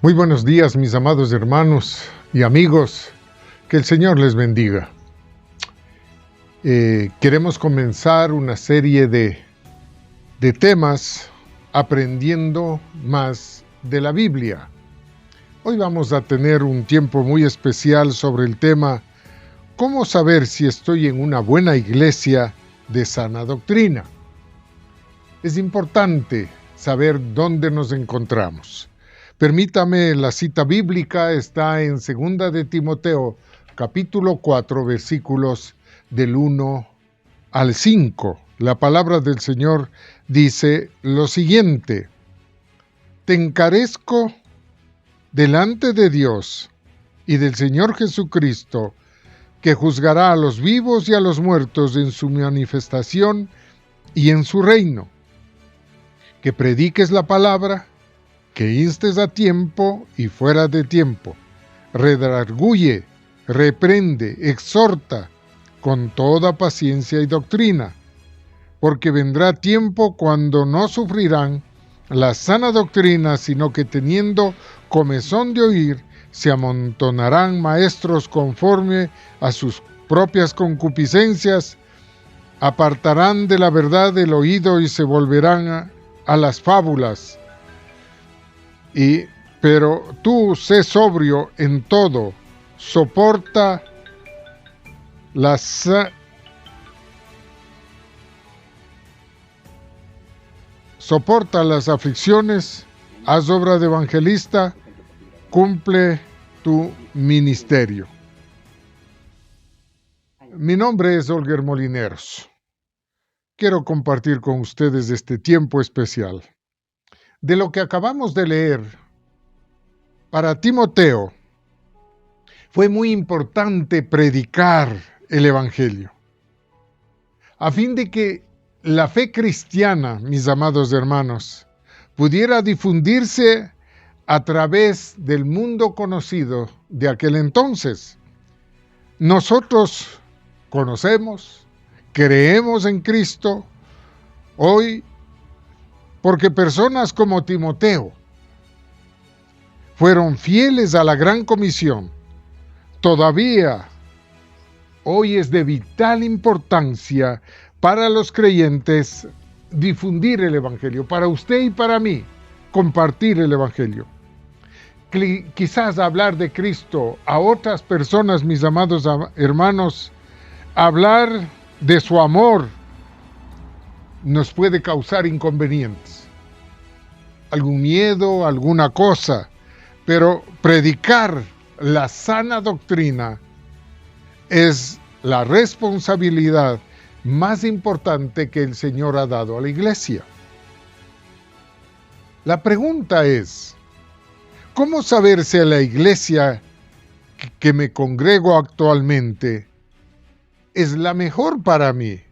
Muy buenos días, mis amados hermanos y amigos. Que el Señor les bendiga. Queremos comenzar una serie de temas aprendiendo más de la Biblia. Hoy vamos a tener un tiempo muy especial sobre el tema ¿cómo saber si estoy en una buena iglesia de sana doctrina? Es importante saber dónde nos encontramos. Permítame, la cita bíblica está en 2 de Timoteo, capítulo 4, versículos del 1 al 5. La palabra del Señor dice lo siguiente: Te encarezco delante de Dios y del Señor Jesucristo, que juzgará a los vivos y a los muertos en su manifestación y en su reino, que prediques la palabra, que instes a tiempo y fuera de tiempo, redarguye, reprende, exhorta, con toda paciencia y doctrina, porque vendrá tiempo cuando no sufrirán la sana doctrina, sino que teniendo comezón de oír, se amontonarán maestros conforme a sus propias concupiscencias, apartarán de la verdad el oído y se volverán a las fábulas. Pero tú sé sobrio en todo, soporta las aflicciones, haz obra de evangelista, cumple tu ministerio. Mi nombre es Olger Molineros. Quiero compartir con ustedes este tiempo especial. De lo que acabamos de leer, para Timoteo fue muy importante predicar el Evangelio, a fin de que la fe cristiana, mis amados hermanos, pudiera difundirse a través del mundo conocido de aquel entonces. Nosotros conocemos, creemos en Cristo hoy, porque personas como Timoteo fueron fieles a la gran comisión. Todavía hoy es de vital importancia para los creyentes difundir el Evangelio, para usted y para mí, compartir el Evangelio. Quizás hablar de Cristo a otras personas, mis amados hermanos, hablar de su amor, nos puede causar inconvenientes, algún miedo, alguna cosa, pero predicar la sana doctrina es la responsabilidad más importante que el Señor ha dado a la iglesia. La pregunta es, ¿cómo saber si la iglesia que me congrego actualmente es la mejor para mí?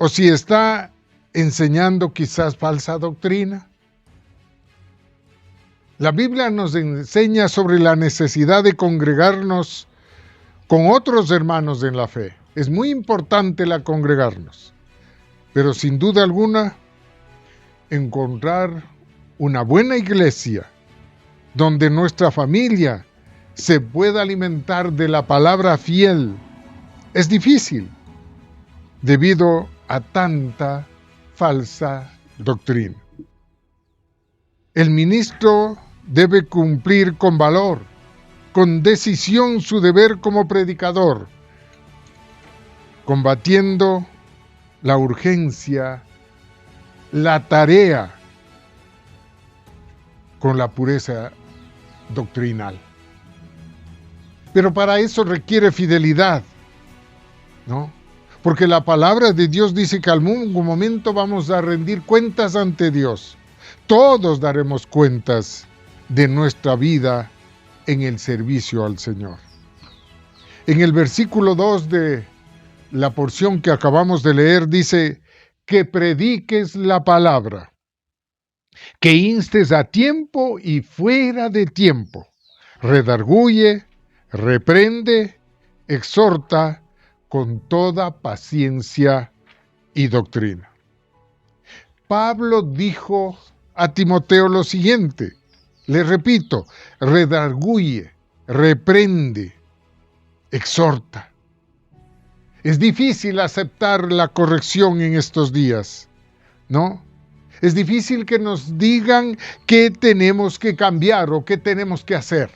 ¿O si está enseñando quizás falsa doctrina? La Biblia nos enseña sobre la necesidad de congregarnos con otros hermanos en la fe. Es muy importante congregarnos, pero sin duda alguna, encontrar una buena iglesia donde nuestra familia se pueda alimentar de la palabra fiel es difícil debido a tanta falsa doctrina. El ministro debe cumplir con valor, con decisión su deber como predicador, combatiendo la urgencia, la tarea con la pureza doctrinal. Pero para eso requiere fidelidad, ¿no? Porque la palabra de Dios dice que algún momento vamos a rendir cuentas ante Dios. Todos daremos cuentas de nuestra vida en el servicio al Señor. En el versículo 2 de la porción que acabamos de leer dice que prediques la palabra, que instes a tiempo y fuera de tiempo, redarguye, reprende, exhorta con toda paciencia y doctrina. Pablo dijo a Timoteo lo siguiente: Le repito, redarguye, reprende, exhorta. Es difícil aceptar la corrección en estos días, ¿no? Es difícil que nos digan qué tenemos que cambiar o qué tenemos que hacer.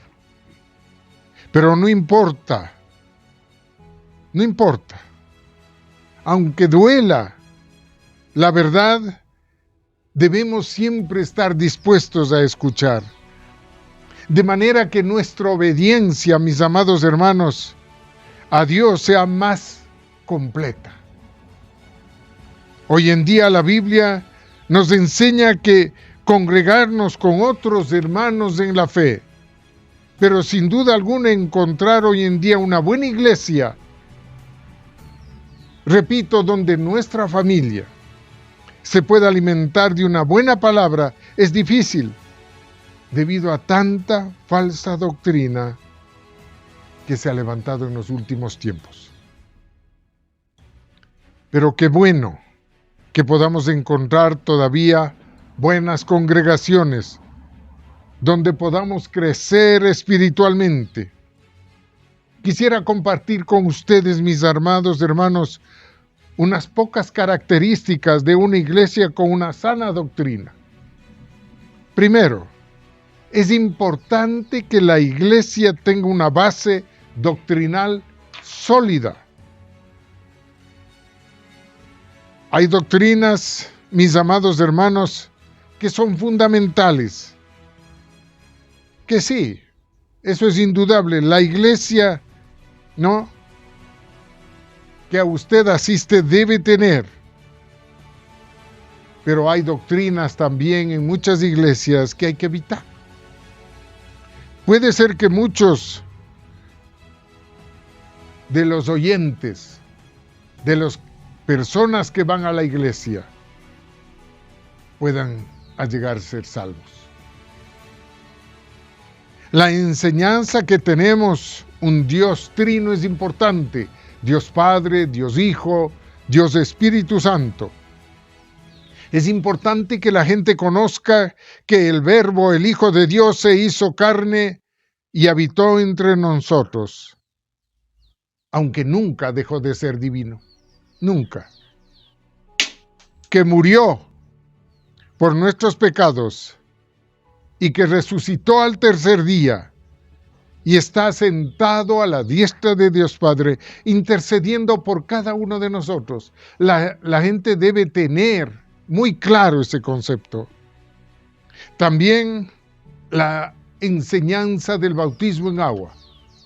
Pero no importa. No importa. Aunque duela, la verdad, debemos siempre estar dispuestos a escuchar. De manera que nuestra obediencia, mis amados hermanos, a Dios sea más completa. Hoy en día la Biblia nos enseña que congregarnos con otros hermanos en la fe, pero sin duda alguna encontrar hoy en día una buena iglesia, repito, donde nuestra familia se pueda alimentar de una buena palabra, es difícil debido a tanta falsa doctrina que se ha levantado en los últimos tiempos. Pero qué bueno que podamos encontrar todavía buenas congregaciones donde podamos crecer espiritualmente. Quisiera compartir con ustedes, mis amados hermanos, unas pocas características de una iglesia con una sana doctrina. Primero, es importante que la iglesia tenga una base doctrinal sólida. Hay doctrinas, mis amados hermanos, que son fundamentales. Que sí, eso es indudable. La iglesia, ¿no?, que a usted asiste debe tener. Pero hay doctrinas también en muchas iglesias que hay que evitar. Puede ser que muchos de los oyentes, de las personas que van a la iglesia, puedan llegar a ser salvos. La enseñanza que tenemos un Dios trino es importante. Dios Padre, Dios Hijo, Dios Espíritu Santo. Es importante que la gente conozca que el Verbo, el Hijo de Dios, se hizo carne y habitó entre nosotros, aunque nunca dejó de ser divino. Nunca. Que murió por nuestros pecados y que resucitó al tercer día y está sentado a la diestra de Dios Padre, intercediendo por cada uno de nosotros. La gente debe tener muy claro ese concepto. También la enseñanza del bautismo en agua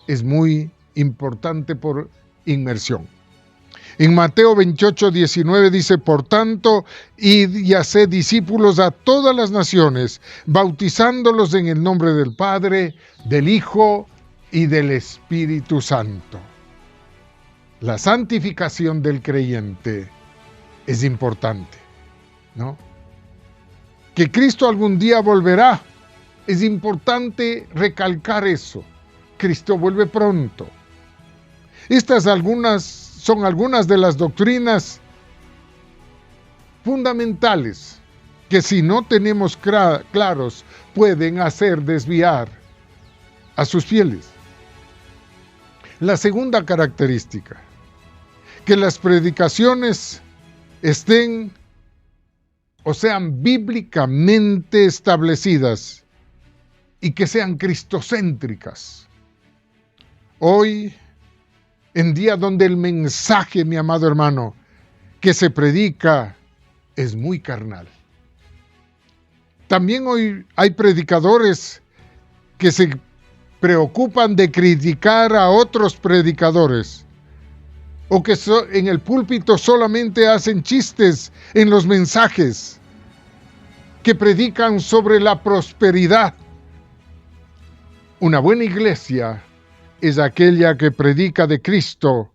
es muy importante por inmersión. En Mateo 28:19 dice: por tanto, id y haced discípulos a todas las naciones, bautizándolos en el nombre del Padre, del Hijo y del Espíritu Santo. La santificación del creyente es importante, ¿no? Que Cristo algún día volverá. Es importante recalcar eso. Cristo vuelve pronto. Estas son algunas de las doctrinas fundamentales que, si no tenemos claros, pueden hacer desviar a sus fieles. La segunda característica, que las predicaciones estén o sean bíblicamente establecidas y que sean cristocéntricas. Hoy, en día donde el mensaje, mi amado hermano, que se predica es muy carnal. También hoy hay predicadores que se preocupan de criticar a otros predicadores, o que en el púlpito solamente hacen chistes en los mensajes, que predican sobre la prosperidad. Una buena iglesia es aquella que predica de Cristo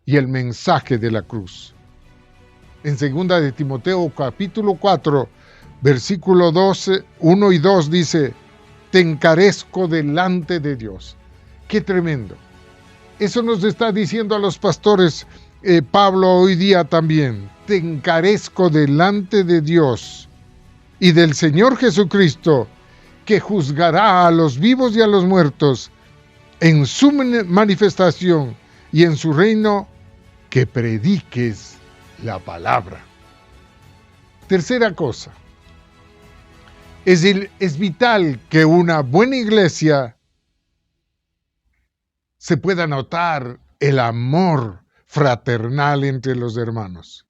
y el mensaje de la cruz. En 2 de Timoteo capítulo 4, versículo 12, 1 y 2 dice: te encarezco delante de Dios. ¡Qué tremendo! Eso nos está diciendo a los pastores Pablo hoy día también. Te encarezco delante de Dios y del Señor Jesucristo, que juzgará a los vivos y a los muertos en su manifestación y en su reino, que prediques la palabra. Tercera cosa, es vital que una buena iglesia se pueda notar el amor fraternal entre los hermanos.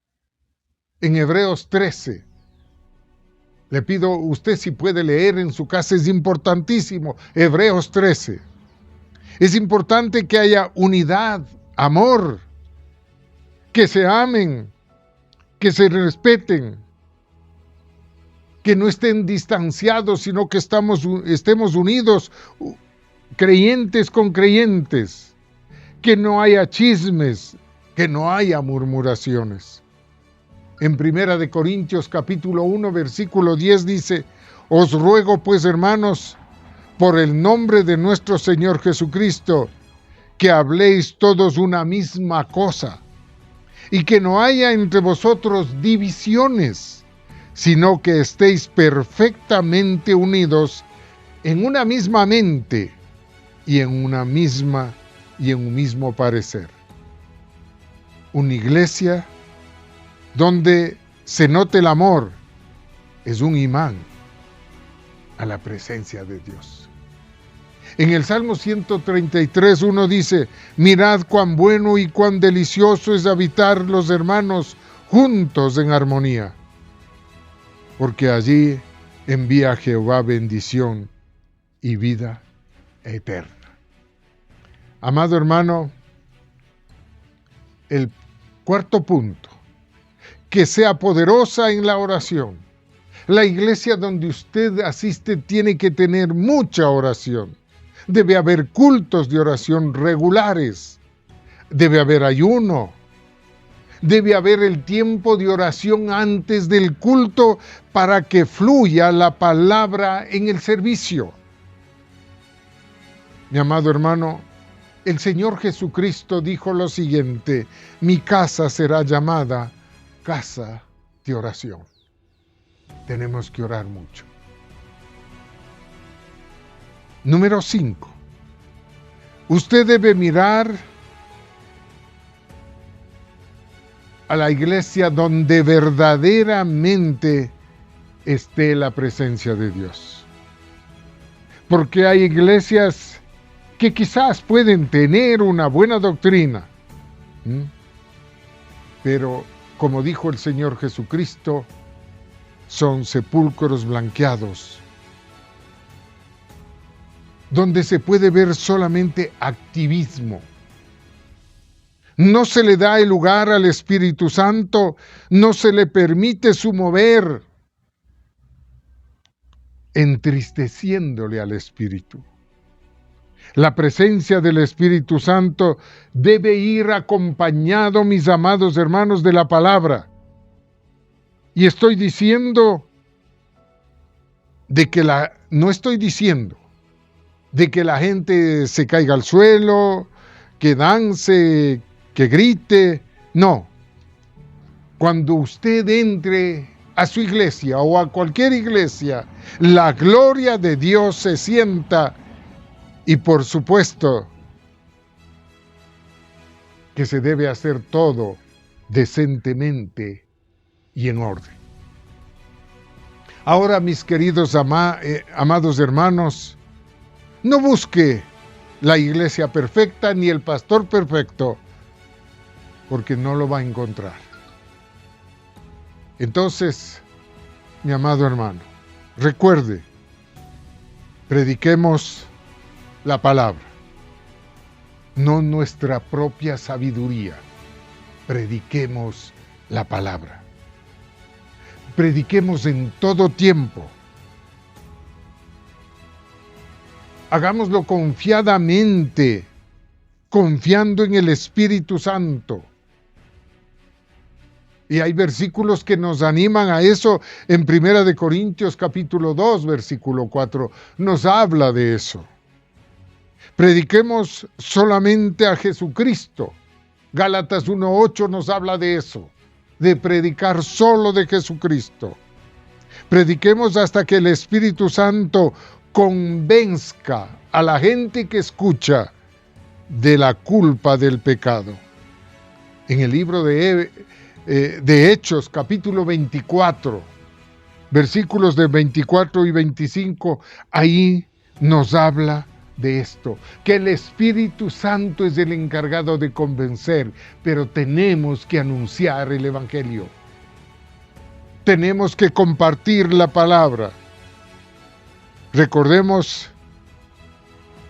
En Hebreos 13, le pido a usted si puede leer en su casa, es importantísimo, Hebreos 13. Es importante que haya unidad, amor, que se amen, que se respeten, que no estén distanciados, sino que estemos unidos, creyentes con creyentes, que no haya chismes, que no haya murmuraciones. En 1 Corintios capítulo 1, versículo 10 dice: os ruego pues, hermanos, por el nombre de nuestro Señor Jesucristo, que habléis todos una misma cosa, y que no haya entre vosotros divisiones, sino que estéis perfectamente unidos en una misma mente y en un mismo parecer. Una iglesia donde se note el amor es un imán a la presencia de Dios. En el Salmo 133, 1 dice: mirad cuán bueno y cuán delicioso es habitar los hermanos juntos en armonía, porque allí envía Jehová bendición y vida eterna. Amado hermano, el cuarto punto, que sea poderosa en la oración. La iglesia donde usted asiste tiene que tener mucha oración. Debe haber cultos de oración regulares. Debe haber ayuno. Debe haber el tiempo de oración antes del culto para que fluya la palabra en el servicio. Mi amado hermano, el Señor Jesucristo dijo lo siguiente: mi casa será llamada casa de oración. Tenemos que orar mucho. Número 5. Usted debe mirar a la iglesia donde verdaderamente esté la presencia de Dios. Porque hay iglesias que quizás pueden tener una buena doctrina, pero como dijo el Señor Jesucristo, son sepulcros blanqueados, donde se puede ver solamente activismo. No se le da el lugar al Espíritu Santo, no se le permite su mover, entristeciéndole al Espíritu. La presencia del Espíritu Santo debe ir acompañado, mis amados hermanos, de la palabra. Y estoy diciendo no estoy diciendo de que la gente se caiga al suelo, que dance, que grite. No. Cuando usted entre a su iglesia o a cualquier iglesia, la gloria de Dios se sienta. Y por supuesto que se debe hacer todo decentemente y en orden. Ahora, mis queridos amados hermanos, no busque la iglesia perfecta ni el pastor perfecto, porque no lo va a encontrar. Entonces, mi amado hermano, recuerde, prediquemos la palabra, no nuestra propia sabiduría. Prediquemos la palabra. Prediquemos en todo tiempo. Hagámoslo confiadamente, confiando en el Espíritu Santo. Y hay versículos que nos animan a eso. En 1 Corintios capítulo 2, versículo 4, nos habla de eso. Prediquemos solamente a Jesucristo. Gálatas 1:8 nos habla de eso, de predicar solo de Jesucristo. Prediquemos hasta que el Espíritu Santo convenzca a la gente que escucha de la culpa del pecado. En el libro de Hechos, capítulo 24, versículos de 24 y 25, ahí nos habla de esto, que el Espíritu Santo es el encargado de convencer, pero tenemos que anunciar el Evangelio. Tenemos que compartir la palabra. Recordemos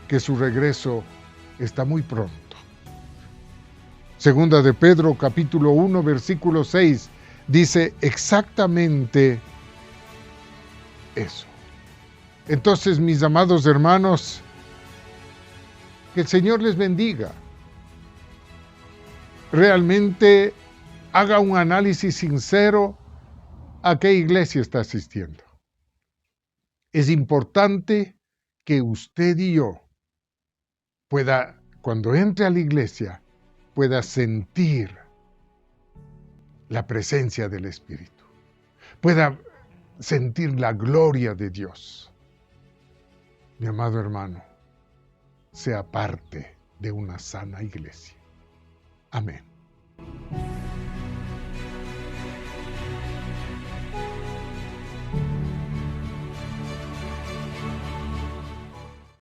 que su regreso está muy pronto. Segunda de Pedro, capítulo 1, versículo 6, dice exactamente eso. Entonces, mis amados hermanos, que el Señor les bendiga. Realmente haga un análisis sincero a qué iglesia está asistiendo. Es importante que usted y yo pueda, cuando entre a la iglesia, pueda sentir la presencia del Espíritu, pueda sentir la gloria de Dios. Mi amado hermano, sea parte de una sana iglesia. Amén.